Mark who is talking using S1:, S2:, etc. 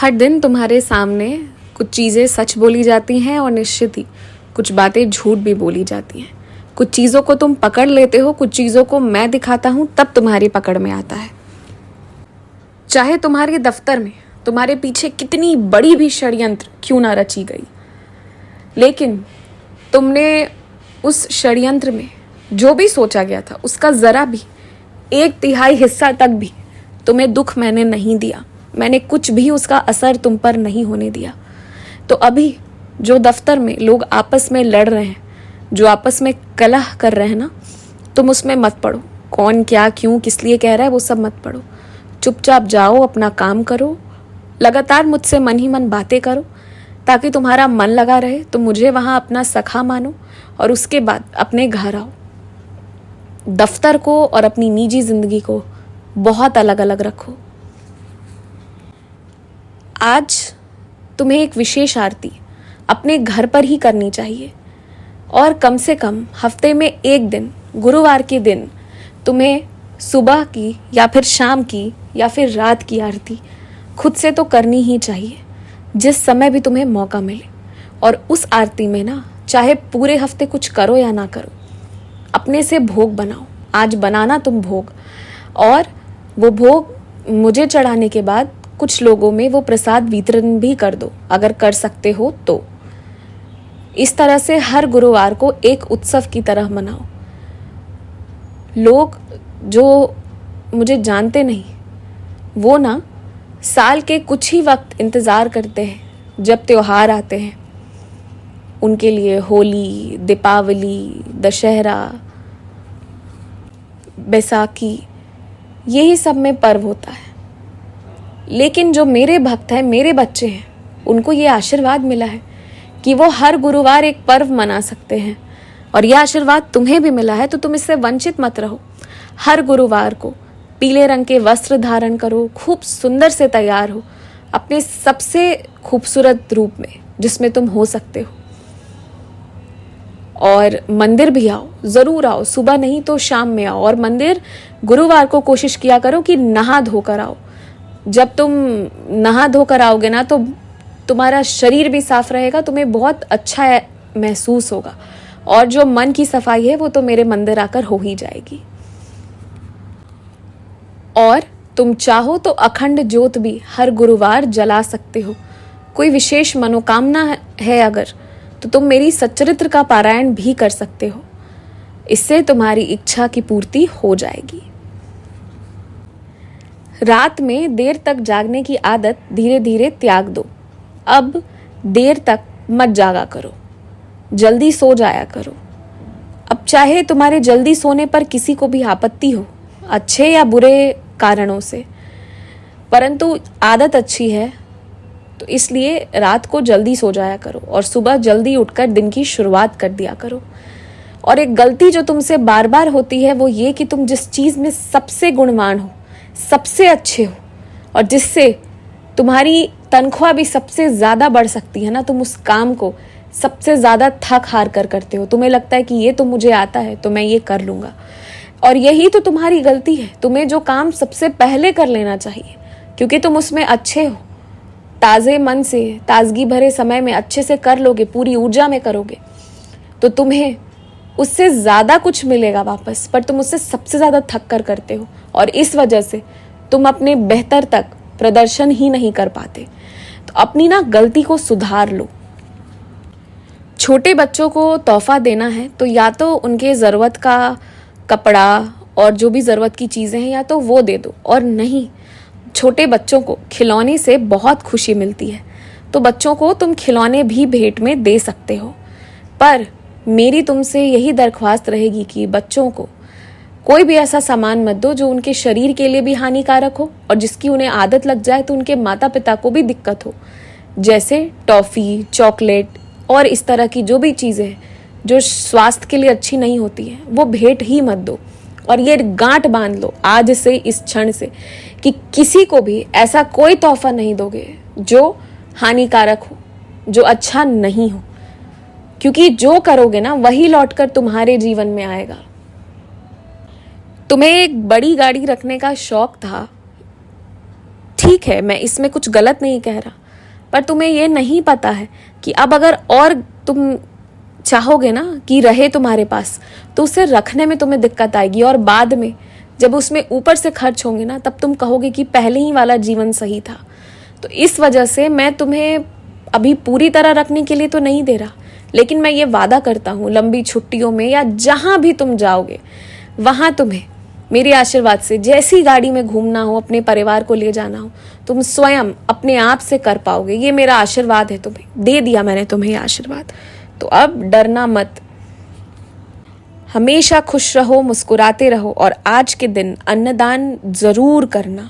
S1: हर दिन तुम्हारे सामने कुछ चीज़ें सच बोली जाती हैं और निश्चित ही कुछ बातें झूठ भी बोली जाती हैं। कुछ चीज़ों को तुम पकड़ लेते हो, कुछ चीज़ों को मैं दिखाता हूँ तब तुम्हारी पकड़ में आता है। चाहे तुम्हारे दफ्तर में तुम्हारे पीछे कितनी बड़ी भी षड्यंत्र क्यों ना रची गई, लेकिन तुमने उस षड्यंत्र में जो भी सोचा गया था उसका ज़रा भी 1/3 हिस्सा तक भी तुम्हें दुख मैंने नहीं दिया। मैंने कुछ भी उसका असर तुम पर नहीं होने दिया। तो अभी जो दफ्तर में लोग आपस में लड़ रहे हैं, जो आपस में कलह कर रहे हैं ना, तुम उसमें मत पड़ो। कौन क्या क्यों किस लिए कह रहा है वो सब मत पड़ो। चुपचाप जाओ, अपना काम करो, लगातार मुझसे मन ही मन बातें करो ताकि तुम्हारा मन लगा रहे। तुम मुझे वहाँ अपना सखा मानो और उसके बाद अपने घर आओ। दफ्तर को और अपनी निजी जिंदगी को बहुत अलग अलग रखो। आज तुम्हें एक विशेष आरती अपने घर पर ही करनी चाहिए और कम से कम हफ्ते में एक दिन, गुरुवार के दिन, तुम्हें सुबह की या फिर शाम की या फिर रात की आरती खुद से तो करनी ही चाहिए, जिस समय भी तुम्हें मौका मिले। और उस आरती में ना, चाहे पूरे हफ्ते कुछ करो या ना करो, अपने से भोग बनाओ। आज बनाना तुम भोग, और वो भोग मुझे चढ़ाने के बाद कुछ लोगों में वो प्रसाद वितरण भी कर दो, अगर कर सकते हो तो। इस तरह से हर गुरुवार को एक उत्सव की तरह मनाओ। लोग जो मुझे जानते नहीं, वो ना साल के कुछ ही वक्त इंतज़ार करते हैं जब त्योहार आते हैं उनके लिए। होली, दीपावली, दशहरा, बैसाखी, यही सब में पर्व होता है। लेकिन जो मेरे भक्त हैं, मेरे बच्चे हैं, उनको ये आशीर्वाद मिला है कि वो हर गुरुवार एक पर्व मना सकते हैं। और यह आशीर्वाद तुम्हें भी मिला है, तो तुम इससे वंचित मत रहो। हर गुरुवार को पीले रंग के वस्त्र धारण करो, खूब सुंदर से तैयार हो, अपने सबसे खूबसूरत रूप में जिसमें तुम हो सकते हो। और मंदिर भी आओ, ज़रूर आओ, सुबह नहीं तो शाम में आओ। और मंदिर गुरुवार को कोशिश किया करो कि नहा धोकर आओ। जब तुम नहा धोकर आओगे ना, तो तुम्हारा शरीर भी साफ रहेगा, तुम्हें बहुत अच्छा महसूस होगा। और जो मन की सफाई है वो तो मेरे मंदिर आकर हो ही जाएगी। और तुम चाहो तो अखंड ज्योत भी हर गुरुवार जला सकते हो। कोई विशेष मनोकामना है अगर, तो तुम मेरी सच्चरित्र का पारायण भी कर सकते हो। इससे तुम्हारी इच्छा की पूर्ति हो जाएगी। रात में देर तक जागने की आदत धीरे धीरे त्याग दो। अब देर तक मत जागा करो, जल्दी सो जाया करो। अब चाहे तुम्हारे जल्दी सोने पर किसी को भी आपत्ति हो, अच्छे या बुरे कारणों से, परंतु आदत अच्छी है, तो इसलिए रात को जल्दी सो जाया करो और सुबह जल्दी उठकर दिन की शुरुआत कर दिया करो। और एक गलती जो तुमसे बार बार होती है वो ये कि तुम जिस चीज़ में सबसे गुणवान हो, सबसे अच्छे हो, और जिससे तुम्हारी तनख्वाह भी सबसे ज़्यादा बढ़ सकती है ना, तुम उस काम को सबसे ज़्यादा थक हार कर करते हो। तुम्हें लगता है कि ये तो मुझे आता है तो मैं ये कर लूँगा, और यही तो तुम्हारी गलती है। तुम्हें जो काम सबसे पहले कर लेना चाहिए, क्योंकि तुम उसमें अच्छे हो, ताज़े मन से, ताजगी भरे समय में अच्छे से कर लोगे, पूरी ऊर्जा में करोगे, तो तुम्हें उससे ज़्यादा कुछ मिलेगा वापस। पर तुम उससे सबसे ज़्यादा थक कर करते हो, और इस वजह से तुम अपने बेहतर तक प्रदर्शन ही नहीं कर पाते। तो अपनी ना गलती को सुधार लो। छोटे बच्चों को तोहफा देना है तो या तो उनके ज़रूरत का कपड़ा और जो भी ज़रूरत की चीज़ें हैं या तो वो दे दो, और नहीं, छोटे बच्चों को खिलौने से बहुत खुशी मिलती है, तो बच्चों को तुम खिलौने भी भेंट में दे सकते हो। पर मेरी तुमसे यही दरख्वास्त रहेगी कि बच्चों को कोई भी ऐसा सामान मत दो जो उनके शरीर के लिए भी हानिकारक हो और जिसकी उन्हें आदत लग जाए तो उनके माता पिता को भी दिक्कत हो। जैसे टॉफ़ी, चॉकलेट और इस तरह की जो भी चीज़ें हैं जो स्वास्थ्य के लिए अच्छी नहीं होती हैं, वो भेंट ही मत दो। और ये गांठ बांध लो आज से, इस क्षण से, कि किसी को भी ऐसा कोई तोहफा नहीं दोगे जो हानिकारक हो, जो अच्छा नहीं हो, क्योंकि जो करोगे ना वही लौटकर तुम्हारे जीवन में आएगा। तुम्हें एक बड़ी गाड़ी रखने का शौक था, ठीक है, मैं इसमें कुछ गलत नहीं कह रहा, पर तुम्हें ये नहीं पता है कि अब अगर और तुम चाहोगे ना कि रहे तुम्हारे पास, तो उसे रखने में तुम्हें दिक्कत आएगी, और बाद में जब उसमें ऊपर से खर्च होंगे ना, तब तुम कहोगे कि पहले ही वाला जीवन सही था। तो इस वजह से मैं तुम्हें अभी पूरी तरह रखने के लिए तो नहीं दे रहा, लेकिन मैं ये वादा करता हूँ लंबी छुट्टियों में या जहां भी तुम जाओगे, वहां तुम्हें मेरे आशीर्वाद से जैसी गाड़ी में घूमना हो, अपने परिवार को ले जाना हो, तुम स्वयं अपने आप से कर पाओगे। ये मेरा आशीर्वाद है, तुम्हें दे दिया मैंने तुम्हें ये आशीर्वाद। तो अब डरना मत, हमेशा खुश रहो, मुस्कुराते रहो, और आज के दिन अन्नदान जरूर करना।